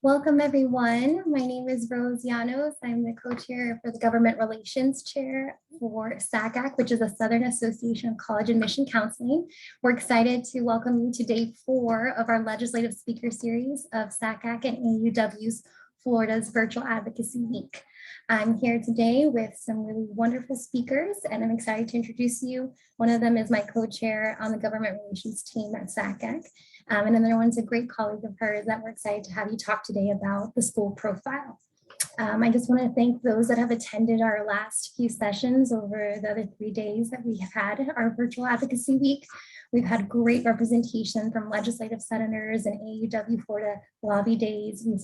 Welcome, everyone. My name is Rose Llanos. I'm the co-chair for the Government Relations Chair for SACAC, which is the Southern Association of College Admission Counseling. We're excited to welcome you to day 4 of our legislative speaker series of SACAC and AAUW's Florida's Virtual Advocacy Week. I'm here today with some really wonderful speakers, and I'm excited to introduce you. One of them is my co-chair on the Government Relations team at SACAC. And another one's a great colleague of hers that we're excited to have you talk today about the school profile. I just want to thank those that have attended our last few sessions over the other 3 days that we have had our virtual advocacy week. We've had great representation from legislative senators and AAUW Florida lobby days. We've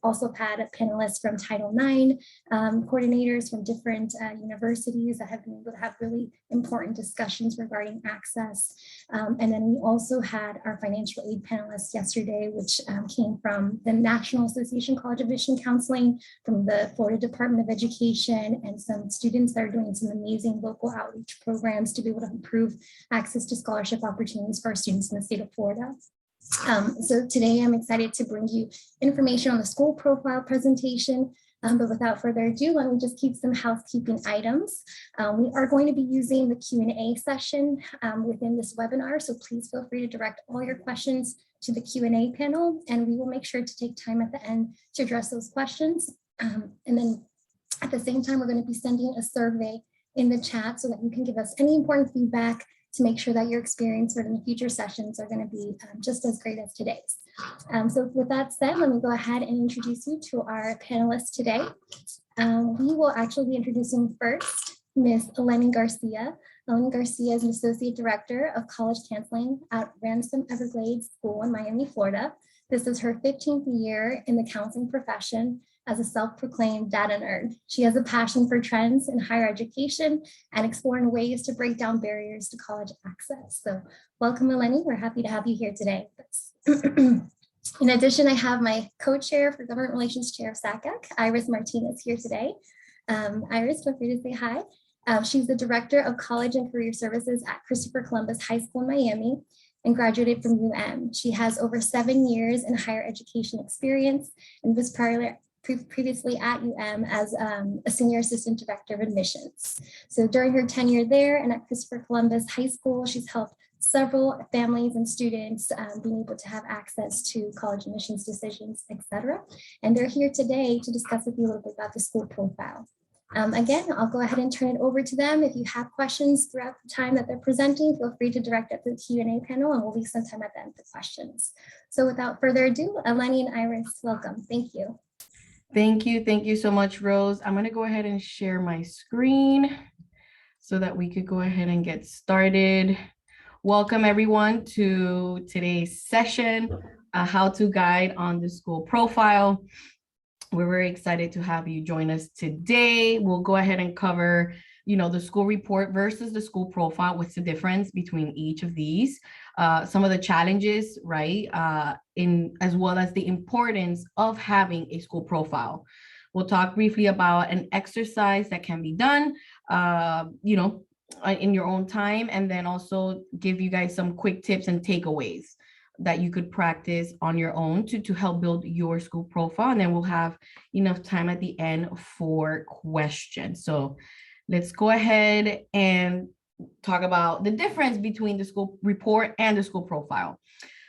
also had panelists from Title IX, coordinators from different universities that have been able to have really important discussions regarding access. And then we also had our financial aid panelists yesterday, which came from the National Association of College Admission Counseling, from the Florida Department of Education, and some students that are doing some amazing local outreach programs to be able to improve access to scholarship opportunities for our students in the state of Florida. So today I'm excited to bring you information on the school profile presentation. But without further ado, let me just keep some housekeeping items. We are going to be using the Q&A session within this webinar, so please feel free to direct all your questions to the Q&A panel, and we will make sure to take time at the end to address those questions. And then at the same time, we're going to be sending a survey in the chat so that you can give us any important feedback to make sure that your experience in the future sessions are going to be just as great as today's. So with that said, let me go ahead and introduce you to our panelists today. We will actually be introducing first Ms. Eleni Garcia. Eleni Garcia is an Associate Director of College Counseling at Ransom Everglades School in Miami, Florida. This is her 15th year in the counseling profession as a self-proclaimed data nerd. She has a passion for trends in higher education and exploring ways to break down barriers to college access. So welcome, Eleni. We're happy to have you here today. In addition, I have my co-chair for Government Relations Chair of SACAC, Iris Martinez, here today. Iris, feel free to say hi. She's the Director of College and Career Services at Christopher Columbus High School in Miami and graduated from UM. She has over 7 years in higher education experience and was previously at UM as a Senior Assistant Director of Admissions. So during her tenure there and at Christopher Columbus High School, she's helped several families and students being able to have access to college admissions decisions, etc. And they're here today to discuss with you a little bit about the school profile. Again, I'll go ahead and turn it over to them. If you have questions throughout the time that they're presenting, feel free to direct it to the Q&A panel, and we'll leave some time at the end for questions. So without further ado, Eleni and Iris, welcome. Thank you. Thank you. Thank you so much, Rose. I'm going to go ahead and share my screen so that we could go ahead and get started. Welcome, everyone, to today's session, a how-to guide on the school profile. We're very excited to have you join us today. We'll go ahead and cover, the school report versus the school profile. What's the difference between each of these? Some of the challenges, right? As well as the importance of having a school profile. We'll talk briefly about an exercise that can be done, in your own time, and then also give you guys some quick tips and takeaways that you could practice on your own to help build your school profile. And then we'll have enough time at the end for questions. So let's go ahead and talk about the difference between the school report and the school profile.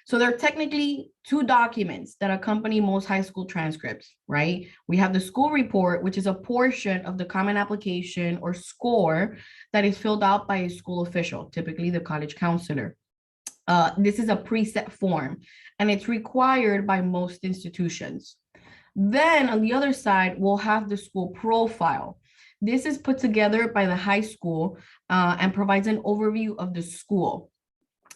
So there are technically 2 documents that accompany most high school transcripts, right? We have the school report, which is a portion of the common application or score that is filled out by a school official, typically the college counselor. This is a preset form, and it's required by most institutions. Then on the other side, we'll have the school profile. This is put together by the high school and provides an overview of the school.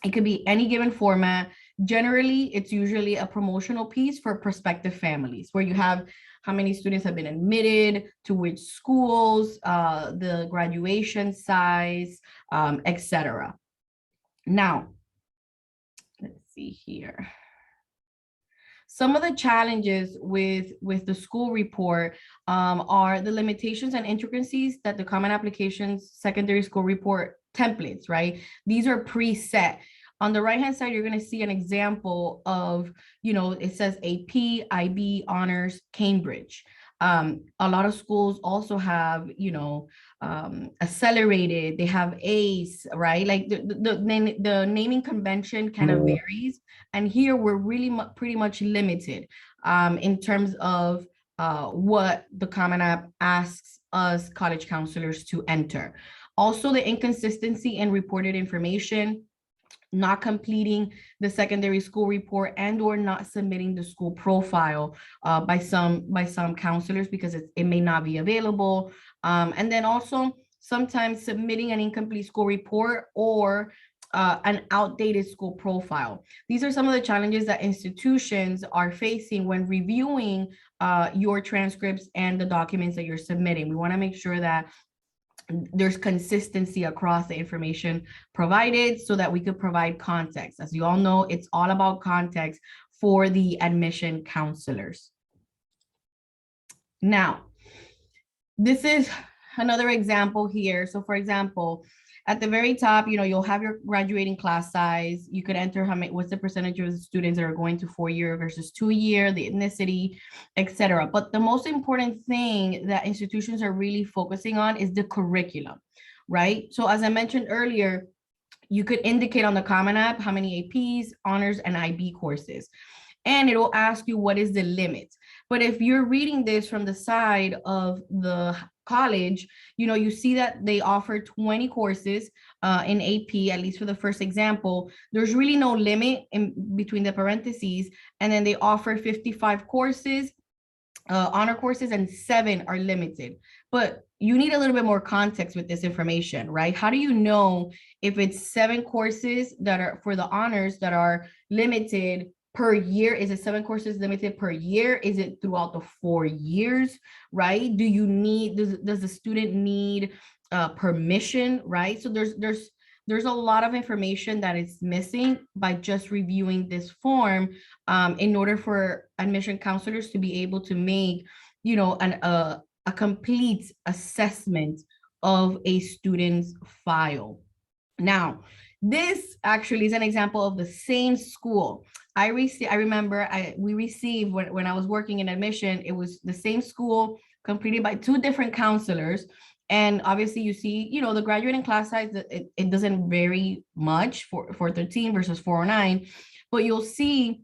It could be any given format. Generally, it's usually a promotional piece for prospective families where you have how many students have been admitted to which schools, the graduation size, etc. Now, let's see here. Some of the challenges with the school report are the limitations and intricacies that the Common Applications Secondary School Report templates, right? These are preset. On the right-hand side, you're going to see an example of, it says AP, IB, honors, Cambridge. A lot of schools also have, accelerated, they have ACE, right? Like the naming convention kind of varies. And here we're really pretty much limited in terms of what the Common App asks us college counselors to enter. Also, the inconsistency in reported information, not completing the secondary school report, and or not submitting the school profile by some counselors because it may not be available. And then also sometimes submitting an incomplete school report or an outdated school profile. These are some of the challenges that institutions are facing when reviewing your transcripts and the documents that you're submitting. We want to make sure that there's consistency across the information provided so that we could provide context. As you all know, it's all about context for the admission counselors. Now, this is another example here. So for example, at the very top, you'll have your graduating class size. You could enter what's the percentage of the students that are going to 4-year versus 2-year, the ethnicity, etc. But the most important thing that institutions are really focusing on is the curriculum, right? So as I mentioned earlier, you could indicate on the Common App how many APs, honors, and IB courses. And it will ask you what is the limit. But if you're reading this from the side of the college, you see that they offer 20 courses in AP, at least for the first example. There's really no limit in between the parentheses. And then they offer 55 courses, honor courses, and 7 are limited. But you need a little bit more context with this information, right? How do you know if it's 7 courses that are for the honors that are limited per year? Is it 7 courses limited per year? Is it throughout the 4 years, right? Do you need, does the student need permission, right? So there's a lot of information that is missing by just reviewing this form in order for admission counselors to be able to make, a complete assessment of a student's file. Now, this actually is an example of the same school. I remember we received when I was working in admission, it was the same school completed by 2 different counselors. And obviously you see, the graduating class size, it doesn't vary much for 413 versus 409, but you'll see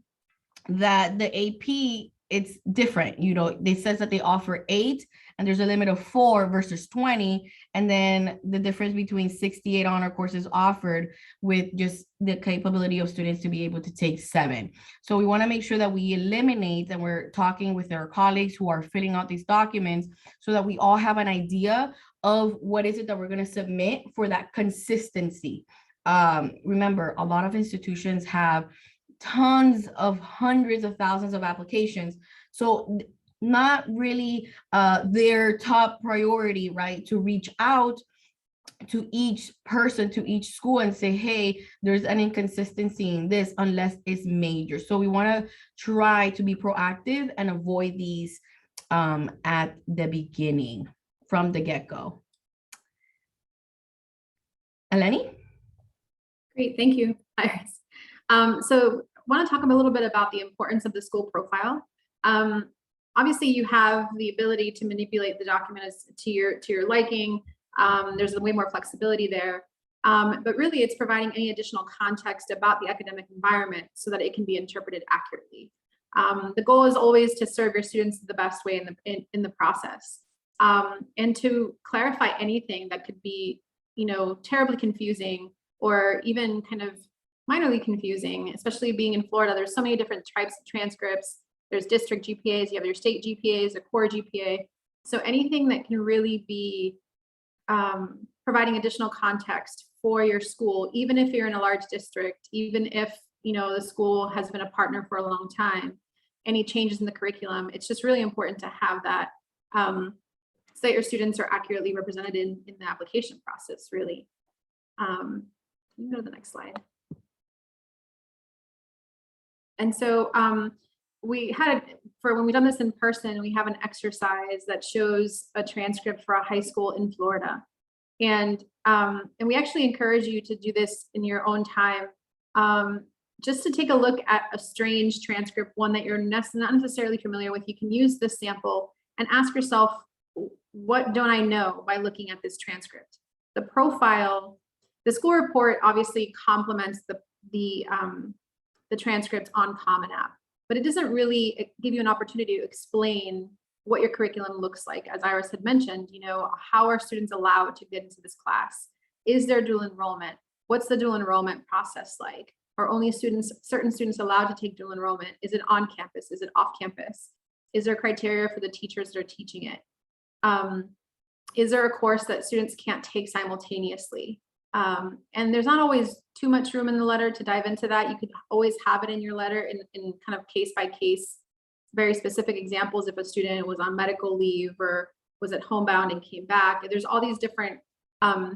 that the AP, it's different. They says that they offer 8 and there's a limit of 4 versus 20. And then the difference between 68 honor courses offered with just the capability of students to be able to take 7. So we want to make sure that we eliminate, and we're talking with our colleagues who are filling out these documents so that we all have an idea of what is it that we're going to submit for that consistency. Remember, a lot of institutions have tons of hundreds of thousands of applications. So not really their top priority, right, to reach out to each person, to each school and say, hey, there's an inconsistency in this, unless it's major. So we want to try to be proactive and avoid these at the beginning, from the get-go. Eleni? Great, thank you, Iris. So I want to talk a little bit about the importance of the school profile. Obviously, you have the ability to manipulate the documents to your liking. There's way more flexibility there. But really, it's providing any additional context about the academic environment so that it can be interpreted accurately. The goal is always to serve your students the best way in the process, and to clarify anything that could be, terribly confusing or even kind of minorly confusing, especially being in Florida. There's so many different types of transcripts. There's district GPAs, you have your state GPAs, a core GPA. So anything that can really be providing additional context for your school, even if you're in a large district, even if the school has been a partner for a long time, any changes in the curriculum, it's just really important to have that so that your students are accurately represented in the application process, really. Can you go to the next slide? And so we had, for when we've done this in person, we have an exercise that shows a transcript for a high school in Florida. And we actually encourage you to do this in your own time just to take a look at a strange transcript, one that you're not necessarily familiar with, you can use this sample and ask yourself, what don't I know by looking at this transcript? The profile, the school report obviously complements the transcript on Common App, but it doesn't really give you an opportunity to explain what your curriculum looks like. As Iris had mentioned, how are students allowed to get into this class? Is there dual enrollment? What's the dual enrollment process like? Are only certain students allowed to take dual enrollment? Is it on campus? Is it off campus? Is there criteria for the teachers that are teaching it? Is there a course that students can't take simultaneously? And there's not always too much room in the letter to dive into that. You could always have it in your letter in kind of case by case, very specific examples. If a student was on medical leave or was at homebound and came back, there's all these different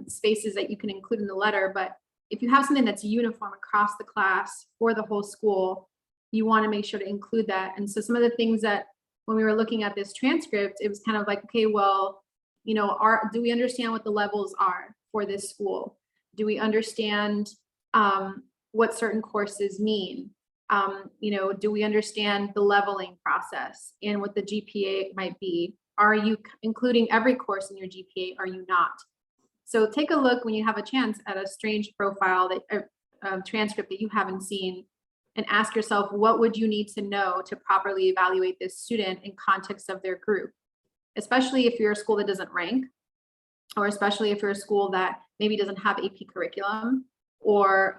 spaces that you can include in the letter. But if you have something that's uniform across the class for the whole school, you want to make sure to include that. And so some of the things that when we were looking at this transcript, it was kind of like, okay, well, do we understand what the levels are for this school? Do we understand what certain courses mean? Do we understand the leveling process and what the GPA might be? Are you including every course in your GPA? Are you not? So take a look when you have a chance at a strange profile transcript that you haven't seen, and ask yourself, what would you need to know to properly evaluate this student in context of their group? Especially if you're a school that doesn't rank, or especially if you're a school that maybe doesn't have AP curriculum, or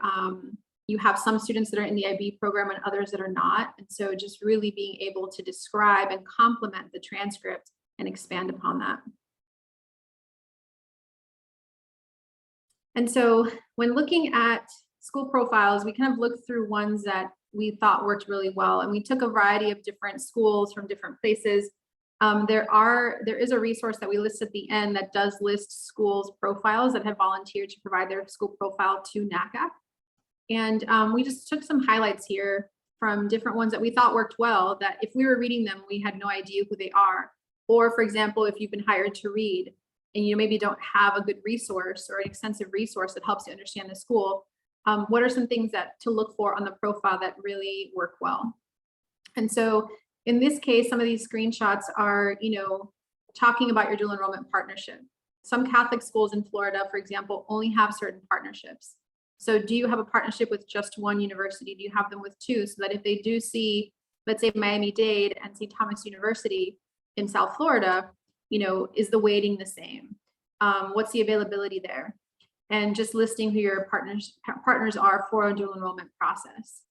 you have some students that are in the IB program and others that are not. And so just really being able to describe and complement the transcript and expand upon that. And so when looking at school profiles, we kind of looked through ones that we thought worked really well. And we took a variety of different schools from different places. There is a resource that we list at the end that does list schools profiles that have volunteered to provide their school profile to NACAC. And we just took some highlights here from different ones that we thought worked well, that if we were reading them, we had no idea who they are. Or for example, if you've been hired to read and you maybe don't have a good resource or an extensive resource that helps you understand the school, what are some things to look for on the profile that really work well? And so in this case, some of these screenshots are, talking about your dual enrollment partnership. Some Catholic schools in Florida, for example, only have certain partnerships. So do you have a partnership with just one university? Do you have them with two? So that if they do see, let's say Miami-Dade and St. Thomas University in South Florida, is the weighting the same? What's the availability there? And just listing who your partners are for a dual enrollment process.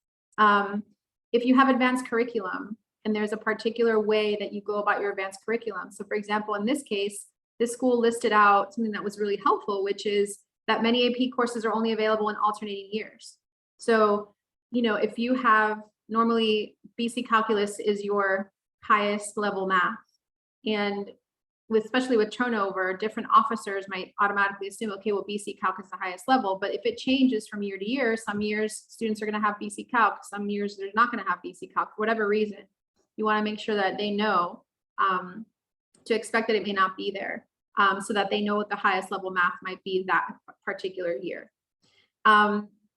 If you have advanced curriculum and there's a particular way that you go about your advanced curriculum. So for example, in this case, this school listed out something that was really helpful, which is that many AP courses are only available in alternating years. So, if you have normally BC Calculus is your highest level math, and especially with turnover, different officers might automatically assume, okay, well, BC Calc is the highest level. But if it changes from year to year, some years students are going to have BC Calc, some years they're not going to have BC Calc for whatever reason. You want to make sure that they know to expect that it may not be there, so that they know what the highest level math might be that particular year.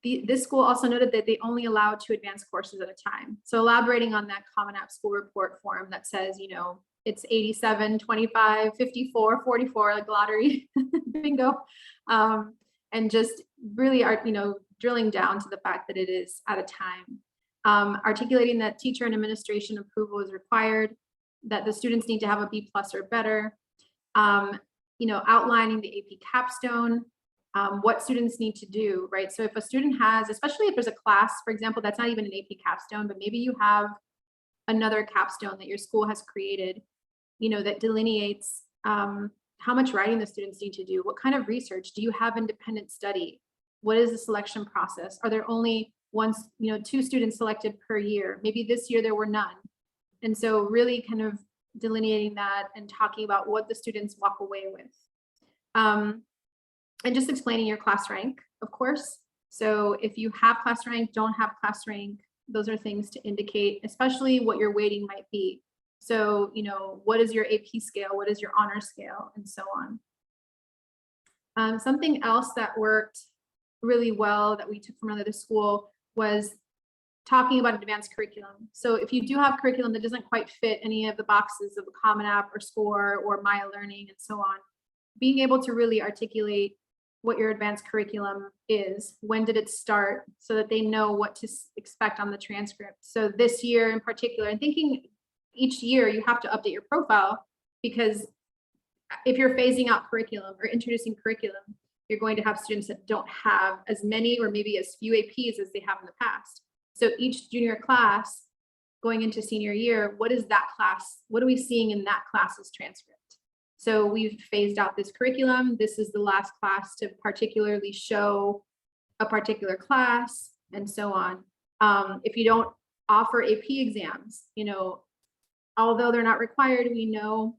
This school also noted that they only allow 2 advanced courses at a time. So elaborating on that Common App school report form that says, it's 87, 25, 54, 44, like lottery, bingo. And just really are, drilling down to the fact that it is at a time. Articulating that teacher and administration approval is required, that the students need to have a B+ or better. Outlining the AP capstone, what students need to do, right? So if a student has, especially if there's a class, for example, that's not even an AP capstone, but maybe you have another capstone that your school has created, that delineates how much writing the students need to do, what kind of research, do you have independent study? What is the selection process? Are there only 2 students selected per year? Maybe this year there were none. And so really kind of delineating that and talking about what the students walk away with. And just explaining your class rank, of course. So if you have class rank, don't have class rank, those are things to indicate, especially what your weighting might be. So, what is your AP scale? What is your honor scale? And so on. Something else that worked really well that we took from another school was talking about advanced curriculum. So if you do have curriculum that doesn't quite fit any of the boxes of a Common App or SCORE or Maya Learning and so on, being able to really articulate what your advanced curriculum is, when did it start, so that they know what to expect on the transcript. So this year in particular, and thinking each year you have to update your profile, because if you're phasing out curriculum or introducing curriculum, you're going to have students that don't have as many or maybe as few APs as they have in the past. So each junior class going into senior year, what is that class? What are we seeing in that class's transcript? So we've phased out this curriculum. This is the last class to particularly show a particular class and so on. If you don't offer AP exams, you know, although they're not required, we know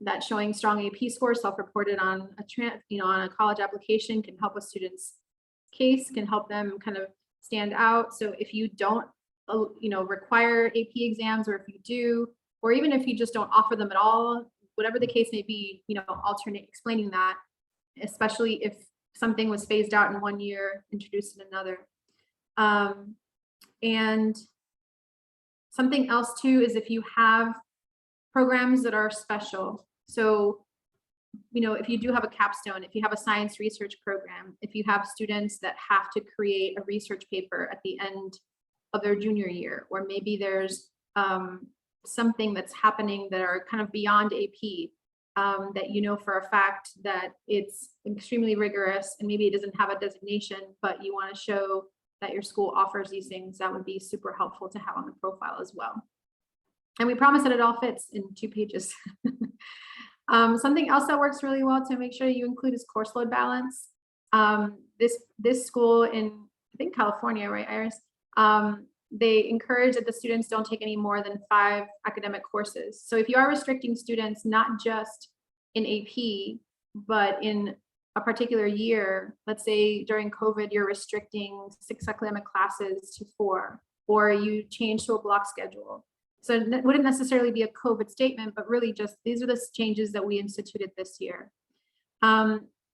that showing strong AP scores self-reported on on a college application can help a student's case, can help them kind of stand out. So if you don't, require AP exams, or if you do, or even if you just don't offer them at all, whatever the case may be, alternate explaining that, especially if something was phased out in one year, introduced in another. And something else too is if you have programs that are special. So, if you do have a capstone, if you have a science research program, if you have students that have to create a research paper at the end of their junior year, or maybe there's something that's happening that are kind of beyond AP, that for a fact that it's extremely rigorous and maybe it doesn't have a designation, but you want to show that your school offers these things, that would be super helpful to have on the profile as well. And we promise that it all fits in 2 pages. Something else that works really well to make sure you include is course load balance. This school in, I think, California, right, Iris? They encourage that the students don't take any more than 5 academic courses. So if you are restricting students, not just in AP, but in a particular year, let's say during COVID, you're restricting 6 academic classes to 4, or you change to a block schedule. So it wouldn't necessarily be a COVID statement, but really just these are the changes that we instituted this year.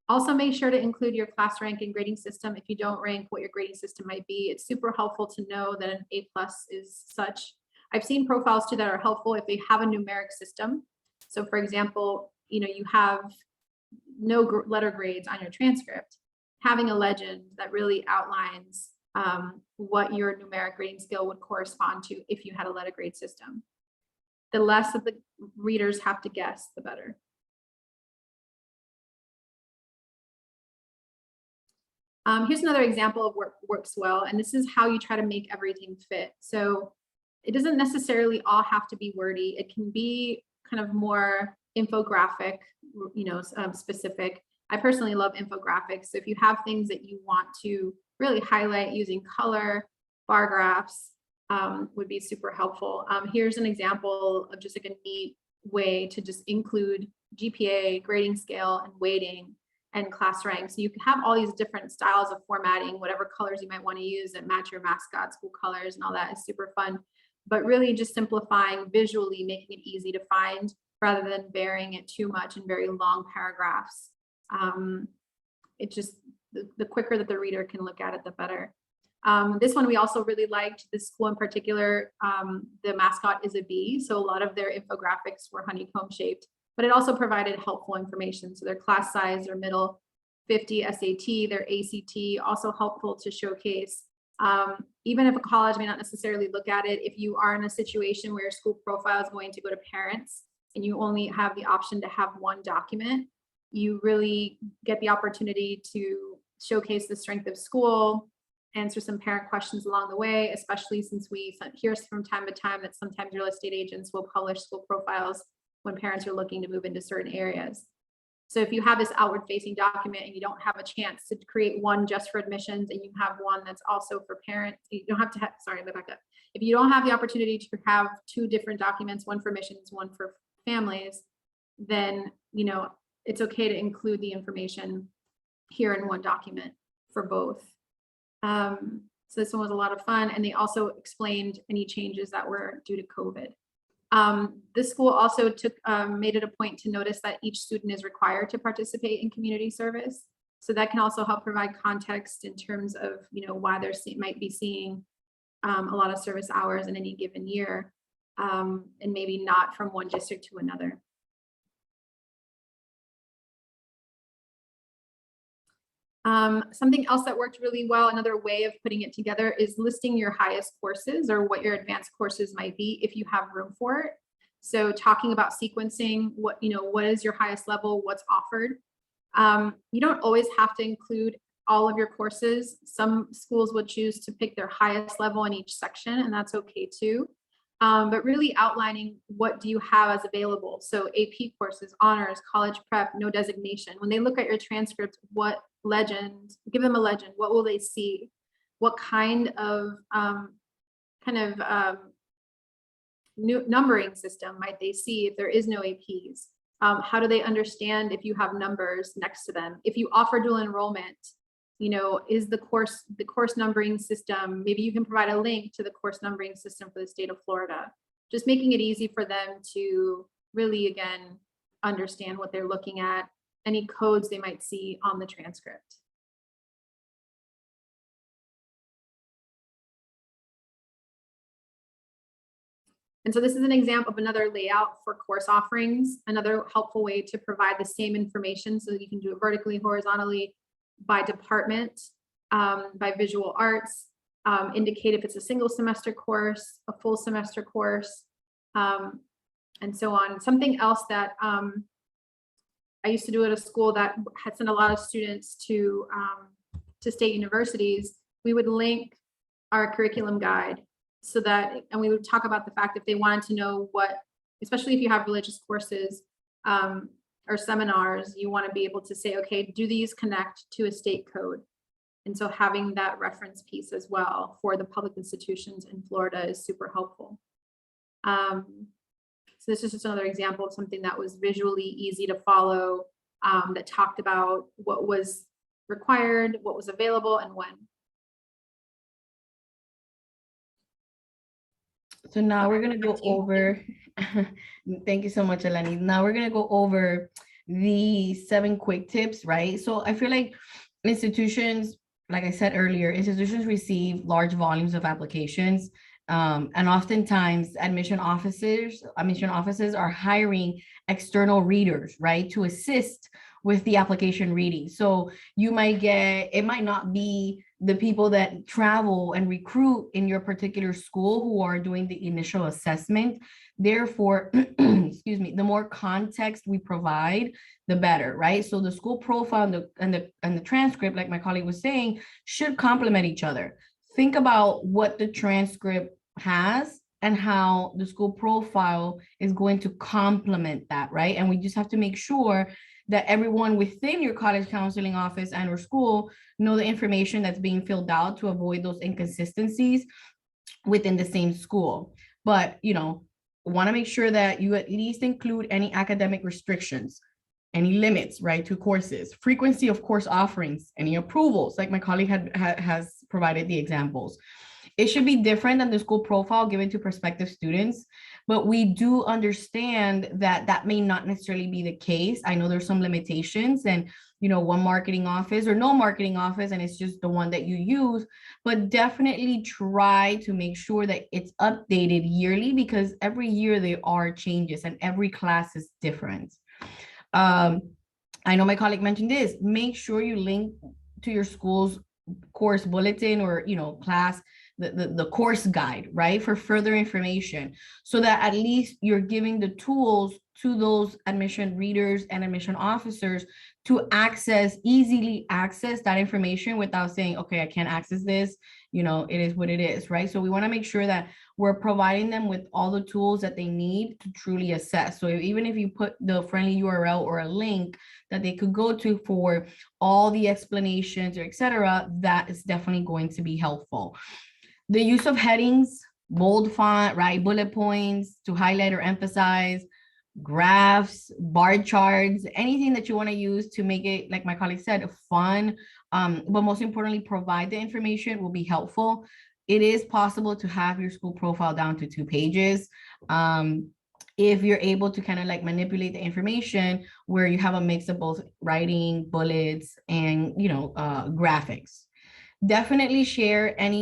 Also, make sure to include your class rank and grading system. If you don't rank, what your grading system might be, it's super helpful to know that an A+ is such. I've seen profiles too that are helpful if they have a numeric system. So for example, you have no letter grades on your transcript, having a legend that really outlines what your numeric grading scale would correspond to if you had a letter grade system. The less that the readers have to guess, the better. Here's another example of what works well, and this is how you try to make everything fit. So it doesn't necessarily all have to be wordy. It can be kind of more infographic, specific. I personally love infographics. So if you have things that you want to really highlight using color, bar graphs would be super helpful. Here's an example of just like a neat way to just include GPA, grading scale, and weighting, and class rank. So you can have all these different styles of formatting, whatever colors you might want to use that match your mascot school colors, and all that is super fun. But really just simplifying visually, making it easy to find rather than burying it too much in very long paragraphs. It just, the quicker that the reader can look at it, the better. This one we also really liked. This school in particular, the mascot is a bee, so a lot of their infographics were honeycomb shaped, but it also provided helpful information. So their class size, their middle 50 SAT, their ACT, also helpful to showcase. Even if a college may not necessarily look at it, if you are in a situation where your school profile is going to go to parents and you only have the option to have one document, you really get the opportunity to showcase the strength of school, answer some parent questions along the way, especially since we hear from time to time that sometimes real estate agents will publish school profiles when parents are looking to move into certain areas. So if you have this outward facing document and you don't have a chance to create one just for admissions, and you have one that's also for parents, you don't have to have, sorry, let me back up. If you don't have the opportunity to have 2 different documents, one for admissions, one for families, then, it's okay to include the information here in one document for both. So this one was a lot of fun, and they also explained any changes that were due to COVID. This school also made it a point to notice that each student is required to participate in community service. So that can also help provide context in terms of, why they're might be seeing a lot of service hours in any given year, and maybe not from one district to another. Something else that worked really well, another way of putting it together, is listing your highest courses or what your advanced courses might be if you have room for it. So talking about sequencing, what is your highest level, what's offered. You don't always have to include all of your courses. Some schools would choose to pick their highest level in each section, and that's okay too. But really outlining what do you have as available. So AP courses, honors, college prep, no designation. When they look at your transcripts, what legend, give them a legend. What will they see? What kind of new numbering system might they see if there is no APs? How do they understand if you have numbers next to them? If you offer dual enrollment, is the course numbering system, maybe you can provide a link to the course numbering system for the state of Florida, just making it easy for them to really, again, understand what they're looking at, any codes they might see on the transcript. And so this is an example of another layout for course offerings, another helpful way to provide the same information so that you can do it vertically, horizontally, by department, by visual arts, indicate if it's a single semester course, a full semester course, and so on. Something else that I used to do at a school that had sent a lot of students to state universities, we would link our curriculum guide so that, and we would talk about the fact if they wanted to know what, especially if you have religious courses, or seminars, you want to be able to say, okay, do these connect to a state code? And so having that reference piece as well for the public institutions in Florida is super helpful. So this is just another example of something that was visually easy to follow, that talked about what was required, what was available, and when. So now we're going to go over, thank you so much, Eleni. Now we're going to go over the 7 quick tips, right? So I feel like institutions, like I said earlier, institutions receive large volumes of applications. And oftentimes admission offices are hiring external readers, right, to assist with the application reading. So you might get, it might not be the people that travel and recruit in your particular school who are doing the initial assessment. Therefore, excuse me, the more context we provide, the better, right? So the school profile and the transcript, like my colleague was saying, should complement each other. Think about what the transcript has and how the school profile is going to complement that, right? And we just have to make sure that everyone within your college counseling office and or school know the information that's being filled out to avoid those inconsistencies within the same school. But, want to make sure that you at least include any academic restrictions, any limits, right, to courses, frequency of course offerings, any approvals, like my colleague has provided the examples. It should be different than the school profile given to prospective students, but we do understand that that may not necessarily be the case. I know there's some limitations and, one marketing office or no marketing office, and it's just the one that you use, but definitely try to make sure that it's updated yearly because every year there are changes and every class is different. I know my colleague mentioned this, make sure you link to your school's course bulletin or, class, the course guide, right, for further information, so that at least you're giving the tools to those admission readers and admission officers to easily access that information without saying, okay, I can't access this, it is what it is, right? So we want to make sure that we're providing them with all the tools that they need to truly assess. So even if you put the friendly URL or a link that they could go to for all the explanations or etc., that is definitely going to be helpful. The use of headings, bold font, right, bullet points to highlight or emphasize, graphs, bar charts, anything that you want to use to make it, like my colleague said, fun, but most importantly, provide the information will be helpful. It is possible to have your school profile down to 2 pages. if you're able to kind of like manipulate the information where you have a mix of both writing, bullets, and, graphics. Definitely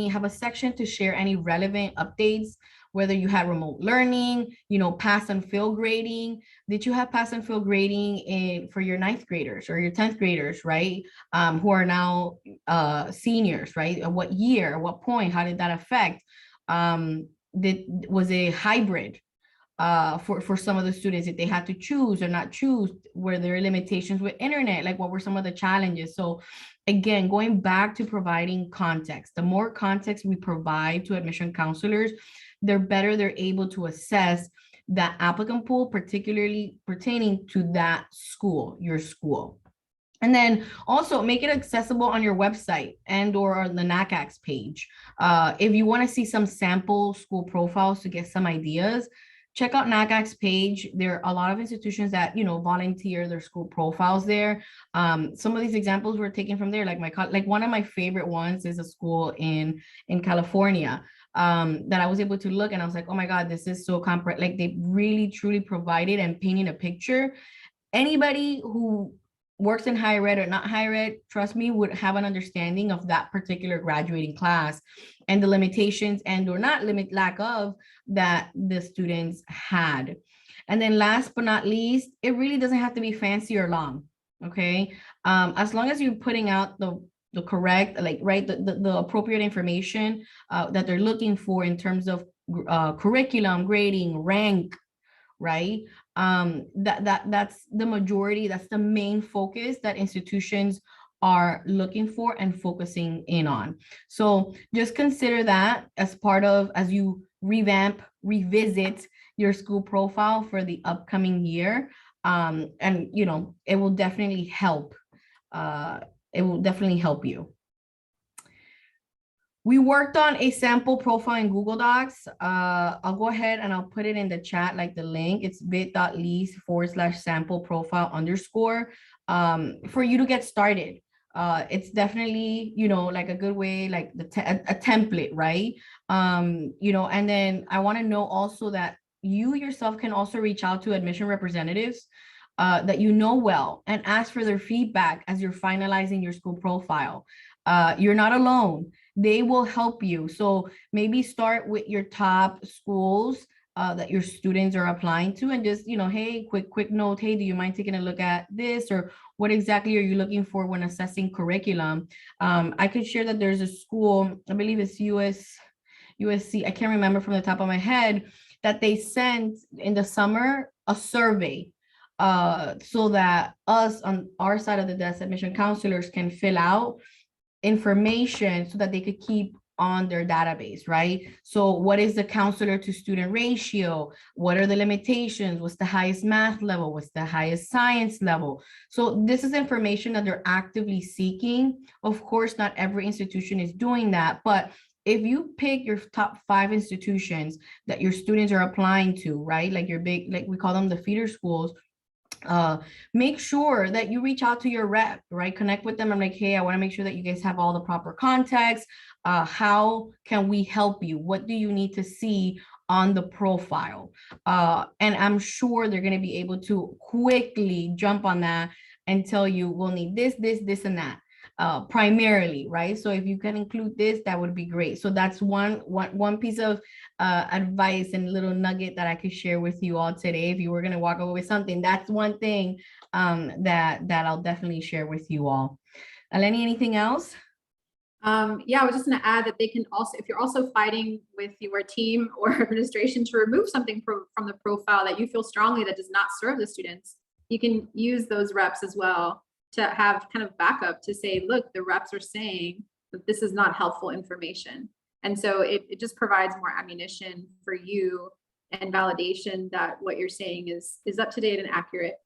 have a section to share any relevant updates, whether you had remote learning, pass and fail grading. Did you have pass and fail grading for your 9th graders or your 10th graders, right? Who are now seniors, right? At what year, at what point, how did that affect? Was it hybrid? For some of the students, if they had to choose or not choose, were there limitations with internet? Like, what were some of the challenges? So again, going back to providing context, the more context we provide to admission counselors, the better they're able to assess that applicant pool, particularly pertaining to that school, your school. And then also make it accessible on your website and or on the NACAC's page. If you want to see some sample school profiles to get some ideas, check out NACAC's page. There are a lot of institutions that, volunteer their school profiles there. Some of these examples were taken from there. Like one of my favorite ones is a school in California that I was able to look, and I was like, oh my God, this is so comprehensive. Like, they really truly provided and painted a picture. Anybody who works in higher ed or not higher ed, trust me, would have an understanding of that particular graduating class and the limitations and or lack of that the students had. And then last but not least, it really doesn't have to be fancy or long, okay? As long as you're putting out the correct, the appropriate information that they're looking for in terms of curriculum, grading, rank, right? That's the majority, that's the main focus that institutions are looking for and focusing in on. So just consider that as part of, as you revisit your school profile for the upcoming year. And it will definitely help. It will definitely help you. We worked on a sample profile in Google Docs. I'll go ahead and I'll put it in the chat, like the link. It's bit.ly/sample profile _ for you to get started. It's definitely, like a good way, like a template, right? And then I want to know also that you yourself can also reach out to admission representatives that you know well and ask for their feedback as you're finalizing your school profile. You're not alone. They will help you. So maybe start with your top schools that your students are applying to, and just, hey, quick note, hey, do you mind taking a look at this? Or what exactly are you looking for when assessing curriculum? I could share that there's a school, I believe it's USC, I can't remember from the top of my head, that they sent in the summer a survey so that us on our side of the desk, admission counselors, can fill out information so that they could keep on their database, right? So what is the counselor to student ratio? What are the limitations? What's the highest math level? What's the highest science level? So this is information that they're actively seeking. Of course, not every institution is doing that, but if you pick your top 5 institutions that your students are applying to, right? Like your big, like we call them the feeder schools, make sure that you reach out to your rep, right? Connect with them. I'm like, hey, I want to make sure that you guys have all the proper context. How can we help you? What do you need to see on the profile? And I'm sure they're going to be able to quickly jump on that and tell you, we'll need this, and that. Primarily, right? So if you can include this, that would be great. So that's one piece of advice and little nugget that I could share with you all today. If you were going to walk away with something, that's one thing that I'll definitely share with you all. Eleni, anything else? Yeah, I was just going to add that they can also, if you're also fighting with your team or administration to remove something from the profile that you feel strongly that does not serve the students, you can use those reps as well to have kind of backup to say, look, the reps are saying that this is not helpful information. And so it just provides more ammunition for you and validation that what you're saying is up to date and accurate.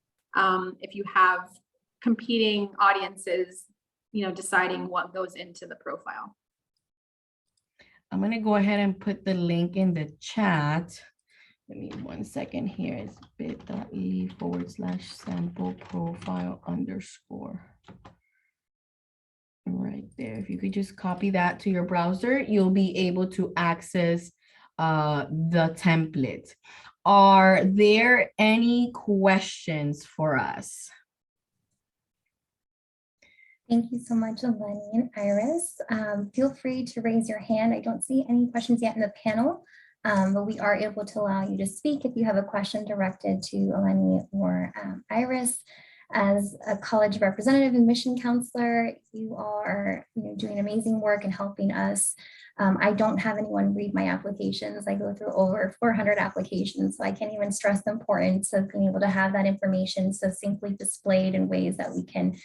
If you have competing audiences, deciding what goes into the profile. I'm going to go ahead and put the link in the chat. Give me 1 second here. It's bit.ly/sample profile _ right there. If you could just copy that to your browser, you'll be able to access the template. Are there any questions for us? Thank you so much, Eleni and Iris. Feel free to raise your hand. I don't see any questions yet in the panel, but we are able to allow you to speak if you have a question directed to Eleni or Iris. As a college representative and mission counselor, you are doing amazing work and helping us. I don't have anyone read my applications. I go through over 400 applications, so I can't even stress the importance of being able to have that information succinctly displayed in ways that we can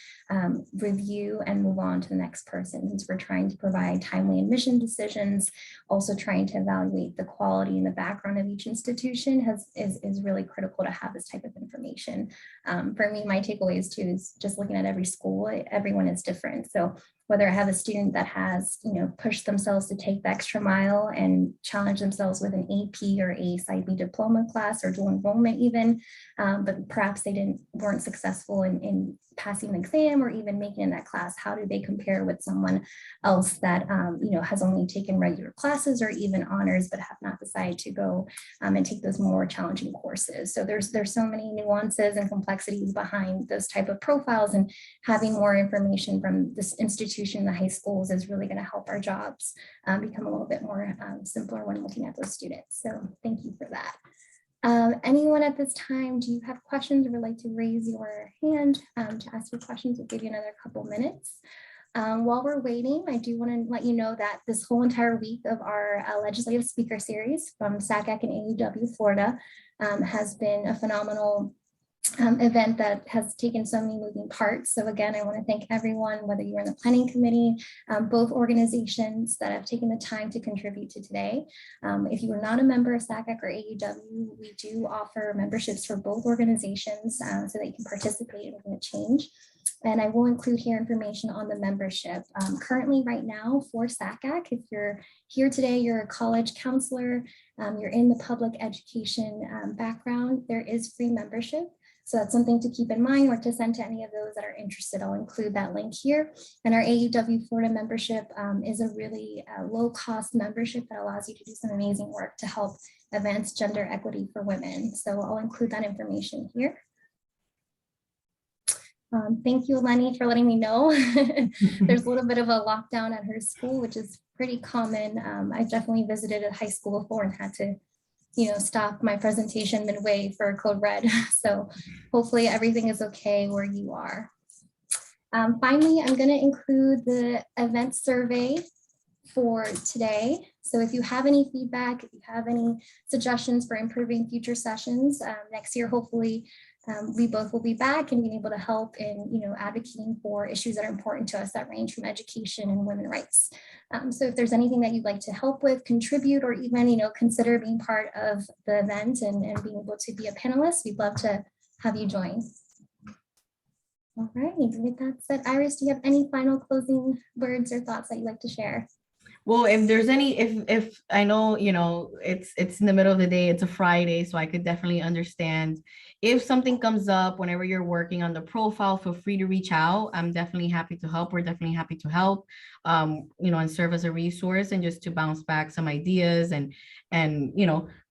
review and move on to the next person. Since we're trying to provide timely admission decisions, also trying to evaluate the quality and the background of each institution is really critical to have this type of information. For me, my takeaways too is just looking at every school, everyone is different. So whether I have a student that has, pushed themselves to take the extra mile and challenge themselves with an AP or AAUW diploma class or dual enrollment even, but perhaps they weren't successful in passing the exam or even making in that class, how do they compare with someone else that, has only taken regular classes or even honors, but have not decided to go and take those more challenging courses. So there's so many nuances and complexities behind those type of profiles, and having more information from this institution, the high schools, is really going to help our jobs become a little bit more simpler when looking at those students. So thank you for that. Anyone at this time, do you have questions or would like to raise your hand to ask your questions? We'll give you another couple minutes. While we're waiting, I do want to let you know that this whole entire week of our legislative speaker series from SACAC and AAUW Florida has been a phenomenal event that has taken so many moving parts. So again, I want to thank everyone, whether you're in the planning committee, both organizations that have taken the time to contribute to today. If you are not a member of SACAC or AAUW, we do offer memberships for both organizations so that you can participate in the change. And I will include here information on the membership. Currently right now for SACAC, if you're here today, you're a college counselor, you're in the public education background, there is free membership. So that's something to keep in mind or to send to any of those that are interested. I'll include that link here. And our AAUW Florida membership is a really low cost membership that allows you to do some amazing work to help advance gender equity for women. So I'll include that information here. Thank you, Eleni, for letting me know. There's a little bit of a lockdown at her school, which is pretty common. I definitely visited a high school before and had to stop my presentation midway for code red. So hopefully everything is okay where you are. Finally, I'm going to include the event survey for today. So if you have any feedback, if you have any suggestions for improving future sessions next year, hopefully we both will be back and being able to help in advocating for issues that are important to us that range from education and women's rights. So if there's anything that you'd like to help with, contribute, or even consider being part of the event and being able to be a panelist, we'd love to have you join. All right, with that said, Iris, do you have any final closing words or thoughts that you'd like to share? Well, if there's any, if I know, it's in the middle of the day, it's a Friday, so I could definitely understand if something comes up whenever you're working on the profile, feel free to reach out. I'm definitely happy to help. We're definitely happy to help, and serve as a resource and just to bounce back some ideas and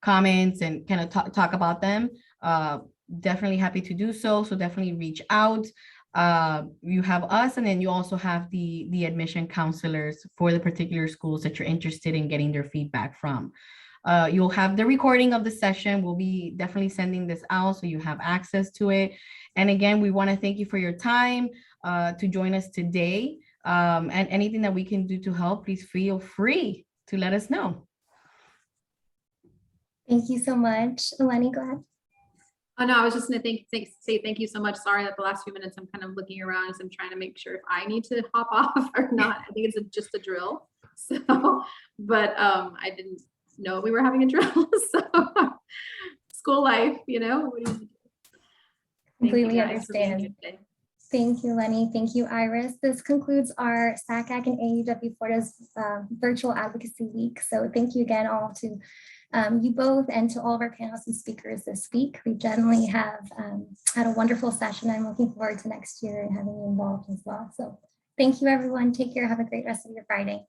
comments and kind of talk about them. Definitely happy to do so. So definitely reach out. You have us, and then you also have the admission counselors for the particular schools that you're interested in getting their feedback from. You'll have the recording of the session. We'll be definitely sending this out so you have access to it. And again, we want to thank you for your time to join us today. And anything that we can do to help, please feel free to let us know. Thank you so much. Eleni, go ahead. Oh, no, I was just going to say thank you so much. Sorry that the last few minutes I'm kind of looking around as I'm trying to make sure if I need to hop off or not. I think it's just a drill. So, but I didn't know we were having a drill. So school life, Completely understand. Thank you, Lenny. Thank you, Iris. This concludes our SACAC and AAUW Florida's virtual advocacy week. So thank you again all to you both and to all of our panelists and speakers this week. We generally have had a wonderful session. I'm looking forward to next year and having you involved as well. So thank you, everyone. Take care. Have a great rest of your Friday.